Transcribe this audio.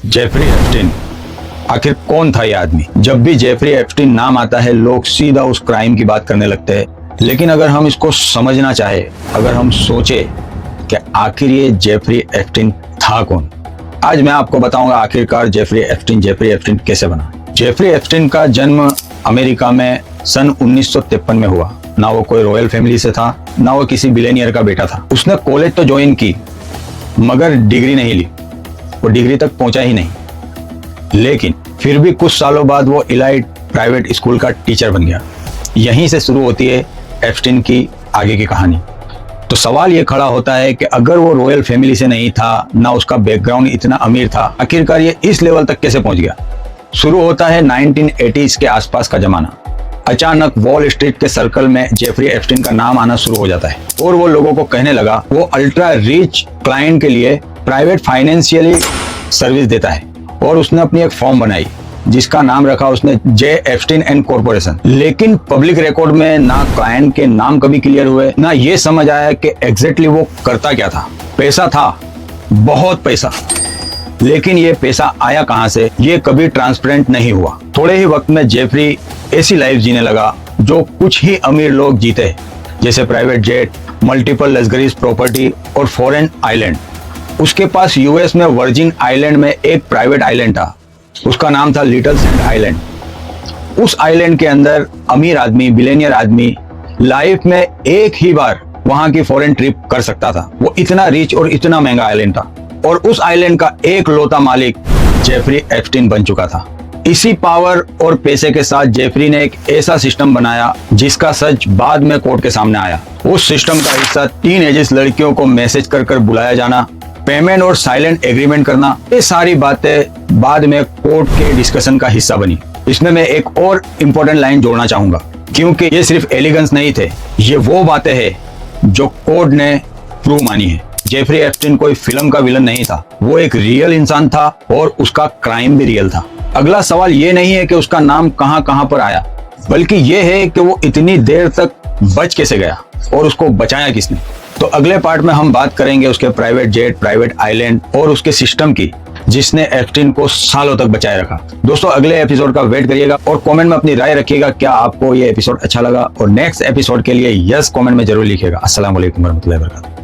Jeffrey Epstein, आखिर कौन था ये आदमी? जब भी जेफरी एप्स्टीन नाम आता है लोग सीधा उस क्राइम की बात करने लगते हैं। लेकिन अगर हम इसको समझना चाहे, अगर हम सोचे कि आखिर ये जेफरी एप्स्टीन था कौन, आज मैं आपको बताऊंगा आखिरकार जेफरी एप्स्टीन कैसे बना। जेफरी एप्स्टीन का जन्म अमेरिका में सन 1953 में हुआ। ना वो कोई रॉयल फैमिली से था, ना वो किसी बिलियनियर का बेटा था। उसने कॉलेज तो ज्वाइन की मगर डिग्री नहीं ली, वो डिग्री तक पहुंचा ही नहीं। लेकिन फिर भी कुछ सालों बाद वो इलाइट प्राइवेट स्कूल का टीचर बन गया। यहीं से शुरू होती है एप्स्टीन की आगे की कहानी। तो सवाल ये खड़ा होता है कि अगर वो रॉयल फैमिली से नहीं था, ना उसका बैकग्राउंड इतना अमीर था, आखिरकार ये इस लेवल तक कैसे पहुंच गया? शुरू होता है 1980s के आसपास का जमाना। अचानक वॉल स्ट्रीट के सर्कल में जेफरी एप्स्टीन का नाम आना शुरू हो जाता है और वो लोगों को कहने लगा वो अल्ट्रा रिच क्लाइंट के लिए प्राइवेट फाइनेंशियली सर्विस देता है। और उसने अपनी एक फॉर्म बनाई जिसका नाम रखा उसने जे एप्स्टीन एंड कॉर्पोरेशन। लेकिन पब्लिक रिकॉर्ड में ना क्लाइंट के नाम कभी क्लियर हुए, ना ये समझ आया कि एग्जैक्टली वो करता क्या था। पैसा था, बहुत पैसा, लेकिन ये पैसा आया कहां से ये कभी ट्रांसपेरेंट नहीं हुआ। थोड़े ही वक्त में जेफरी ऐसी लाइफ जीने लगा जो कुछ ही अमीर लोग जीते, जैसे private jet, multiple luxuries property और फॉरेन आइलैंड। उसके पास यूएस में वर्जिन आइलैंड में एक प्राइवेट आइलैंड था, उसका नाम था लिटिल सैंड आइलैंड। उस आइलैंड के अंदर अमीर आदमी, बिलियनियर आदमी लाइफ में एक ही बार वहां की फॉरेन ट्रिप कर सकता था। वो इतना रिच और इतना महंगा आइलैंड था और उस आइलैंड का एक लौता मालिक जेफरी एप्स्टीन बन चुका था। इसी पावर और पैसे के साथ जेफरी ने एक ऐसा सिस्टम बनाया जिसका सच बाद में कोर्ट के सामने आया। उस सिस्टम का हिस्सा टीनेजर्स लड़कियों को मैसेज कर कर बुलाया जाना, पेमेंट और साइलेंट एग्रीमेंट करना, ये सारी बातें बाद में कोर्ट के डिस्कशन का हिस्सा बनी। इसमें मैं एक और इम्पोर्टेंट लाइन जोड़ना चाहूंगा, क्योंकि ये सिर्फ एलिगेंस नहीं थे, ये वो बातें हैं जो कोर्ट ने प्रूव मानी है। जेफरी एप्स्टीन कोई फिल्म का विलन नहीं था, वो एक रियल इंसान था और उसका क्राइम भी रियल था। अगला सवाल ये नहीं है कि उसका नाम कहां कहां पर आया, बल्कि ये है कि वो इतनी देर तक बच कैसे गया और उसको बचाया किसने। तो अगले पार्ट में हम बात करेंगे उसके प्राइवेट जेट, प्राइवेट आइलैंड और उसके सिस्टम की, जिसने एप्स्टीन को सालों तक बचाए रखा। दोस्तों अगले एपिसोड का वेट करिएगा और कमेंट में अपनी राय रखिएगा, क्या आपको ये एपिसोड अच्छा लगा, और नेक्स्ट एपिसोड के लिए यस कमेंट में जरूर लिखिएगा। अस्सलाम वालेकुम रहमतुल्लाहि व बरकातहू।